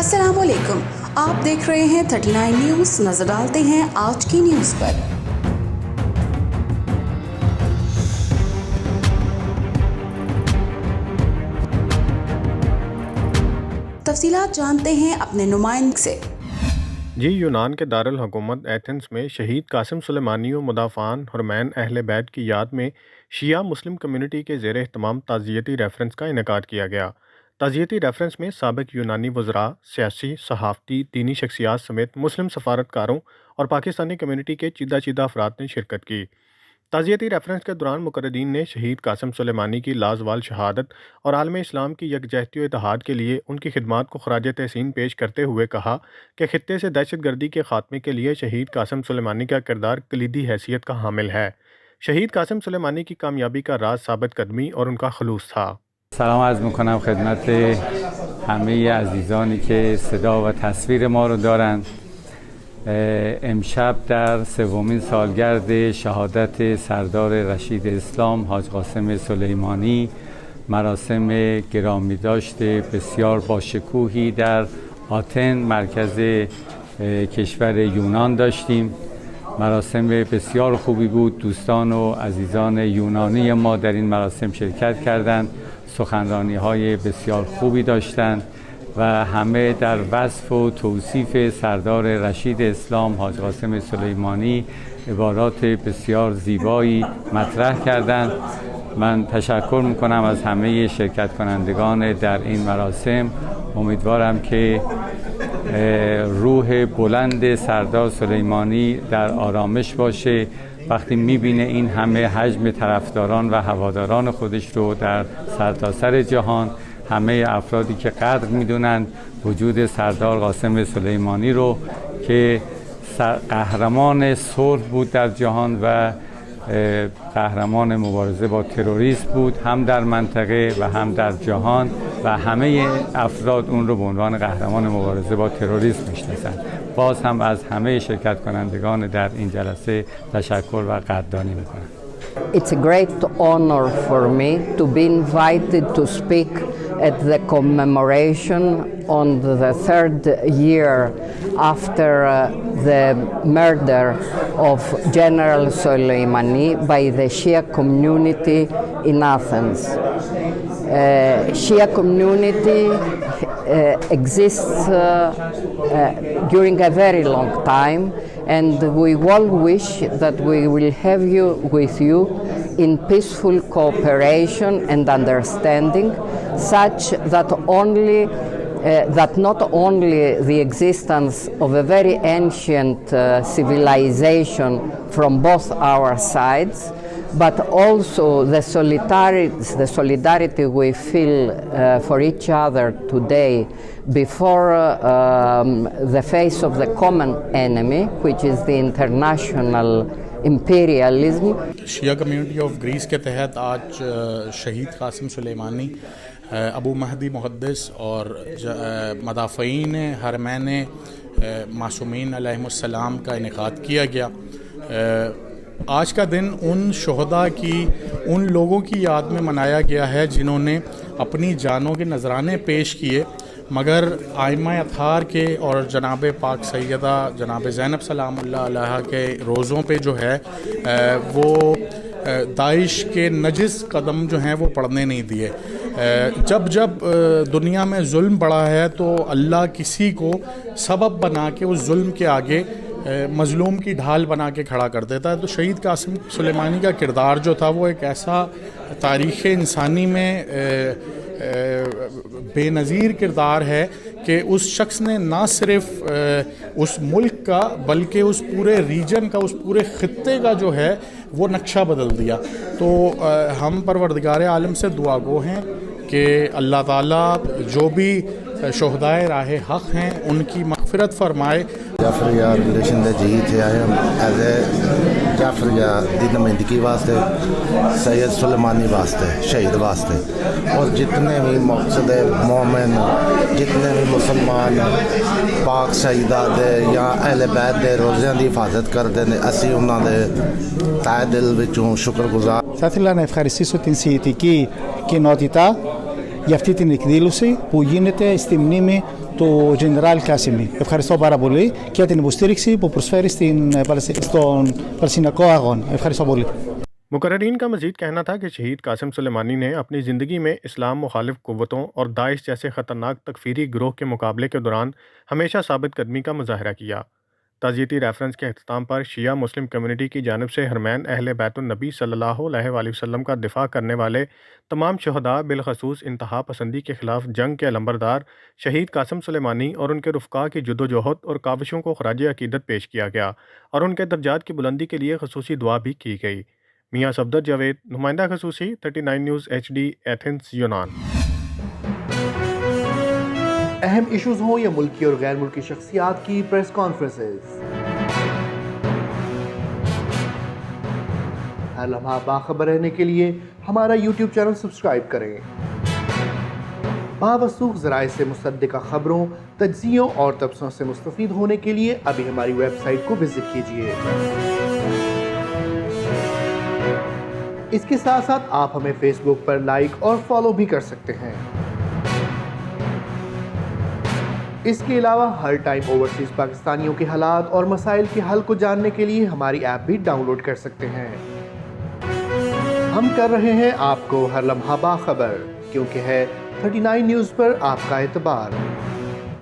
السلام علیکم، آپ دیکھ رہے ہیں 39 نیوز۔ نظر ڈالتے ہیں آج کی نیوز پر۔ تفصیلات جانتے ہیں اپنے نمائندے سے۔ یونان کے دارالحکومت ایتھنز میں شہید قاسم سلیمانی و مدافعان حرمین اہل بیت کی یاد میں شیعہ مسلم کمیونٹی کے زیر اہتمام تعزیتی ریفرنس کا انعقاد کیا گیا۔ تعزیتی ریفرنس میں سابق یونانی وزراء، سیاسی، صحافتی، دینی شخصیات سمیت مسلم سفارتکاروں اور پاکستانی کمیونٹی کے چیدہ افراد نے شرکت کی۔ تعزیتی ریفرنس کے دوران مقررین نے شہید قاسم سلیمانی کی لازوال شہادت اور عالم اسلام کی یکجہتی و اتحاد کے لیے ان کی خدمات کو خراج تحسین پیش کرتے ہوئے کہا کہ خطے سے دہشت گردی کے خاتمے کے لیے شہید قاسم سلیمانی کا کردار کلیدی حیثیت کا حامل ہے۔ شہید قاسم سلیمانی کی کامیابی کا راز ثابت قدمی اور ان کا خلوص تھا۔ سلام عرض میکنم خدمت همه عزیزانی که صدا و تصویر ما رو دارند. امشب در سومین سالگرد شهادت سردار رشید اسلام حاج قاسم سلیمانی مراسم گرامی داشته بسیار باشکوهی در آتن مرکز کشور یونان داشتیم. مراسم بسیار خوبی بود. دوستان و عزیزان یونانی ما در این مراسم شرکت کردند، سخنرانی های بسیار خوبی داشتند و همه در وصف و توصیف سردار رشید اسلام حاج قاسم سلیمانی عبارات بسیار زیبایی مطرح کردند. من تشکر میکنم از همه شرکت کنندگان در این مراسم. امیدوارم که روح بلند سردار سلیمانی در آرامش باشه وقتی میبینه این همه حجم طرفداران و هواداران خودش رو در سرتاسر جهان، همه افرادی که قدر میدونند وجود سردار قاسم سلیمانی رو که قهرمان صلح بود در جهان و قهرمان مبارزه با تروریسم بود، هم در منطقه و هم در جهان، و همه افراد اون رو به عنوان قهرمان مبارزه با تروریسم میشناسند. باز هم از همه شرکت کنندگان در این جلسه تشکر و قدردانی میکنم. It's a great honor for me to be invited to speak at the commemoration on the third year after the murder of General Soleimani by the Shia community in Athens. Shia community exists during a very long time, and we all wish that we will have you with you in peaceful cooperation and understanding, such that not only the existence of a very ancient civilization from both our sides, but also the solidarity we feel for each other today before the face of the common enemy, which is the international imperialism. شیعہ community of grace کے تحت آج شہید قاسم سلیمانی، ابو مہدی محدث اور مدافعین حرمین معصومین علیہم السلام کا انعقاد کیا گیا۔ آج کا دن ان شہداء کی، ان لوگوں کی یاد میں منایا گیا ہے جنہوں نے اپنی جانوں کے نذرانے پیش کیے، مگر آئمہ اطہار کے اور جناب پاک سیدہ جناب زینب سلام اللہ علیہا کے روزوں پہ جو ہے وہ داعش کے نجس قدم جو ہیں وہ پڑنے نہیں دیے۔ جب دنیا میں ظلم بڑھا ہے تو اللہ کسی کو سبب بنا کے اس ظلم کے آگے مظلوم کی ڈھال بنا کے کھڑا کر دیتا ہے۔ تو شہید قاسم سلیمانی کا کردار جو تھا وہ ایک ایسا تاریخ انسانی میں بے نظیر کردار ہے کہ اس شخص نے نہ صرف اس ملک کا بلکہ اس پورے ریجن کا، اس پورے خطے کا جو ہے وہ نقشہ بدل دیا۔ تو ہم پروردگار عالم سے دعا گو ہیں کہ اللہ تعالیٰ جو بھی شہدائے راہ حق ہیں ان کی مغفرت فرمائے۔ جعفریہ ریلیشن دے جی تھے آئے ہم ایز اے جعفریہ دی نمائندگی واسطے، سید سلیمانی واسطے، شہید واسطے، اور جتنے بھی مقصد مومن، جتنے بھی مسلمان پاک سیدہ دے یا اہل بیت دے روزیاں دی حفاظت کرتے ہیں، اسی انہاں دے تائے دل وچوں شکر گزار۔ Θα ήθελα να ευχαριστήσω την σιητική κοινότητα για αυτή την εκδήλωση που γίνεται στη μνήμη του Γενεράλ Κάσιμι. Ευχαριστώ πάρα πολύ και για την υποστήριξη που προσφέρει στον Παλαιστινιακό αγώνα. Ευχαριστώ πολύ. مقررین کا مزید کہنا تھا کہ شہید قاسم سلیمانی نے اپنی زندگی میں اسلام مخالف قوتوں اور داعش جیسے خطرناک تکفیری گروہ کے مقابلے کے دوران ہمیشہ ثابت قدمی کا مظاہرہ کیا۔ تعزیتی ریفرنس کے اختتام پر شیعہ مسلم کمیونٹی کی جانب سے حرمین اہل بیت النبی صلی اللہ علیہ وآلہ وسلم کا دفاع کرنے والے تمام شہداء بالخصوص انتہا پسندی کے خلاف جنگ کے علمبردار شہید قاسم سلیمانی اور ان کے رفقا کی جدوجہد اور کاوشوں کو خراج عقیدت پیش کیا گیا اور ان کے درجات کی بلندی کے لیے خصوصی دعا بھی کی گئی۔ میاں صفدر جاوید، نمائندہ خصوصی 39 نیوز HD ایتھنز یونان۔ اہم ایشوز ہوں یا ملکی اور غیر ملکی شخصیات کی پریس کانفرنسز، ہر لمحہ باخبر رہنے کے لیے ہمارا یوٹیوب چینل سبسکرائب کریں۔ باوثوق ذرائع سے مصدقہ خبروں، تجزیوں اور تبصروں سے مستفید ہونے کے لیے ابھی ہماری ویب سائٹ کو وزٹ کیجیے۔ اس کے ساتھ ساتھ آپ ہمیں فیس بک پر لائک اور فالو بھی کر سکتے ہیں۔ اس کے علاوہ ہر ٹائم اوورسیز پاکستانیوں کے حالات اور مسائل کے حل کو جاننے کے لیے ہماری ایپ بھی ڈاؤن لوڈ کر سکتے ہیں۔ ہم کر رہے ہیں آپ کو ہر لمحہ باخبر، کیونکہ ہے 39 نیوز پر آپ کا اعتبار۔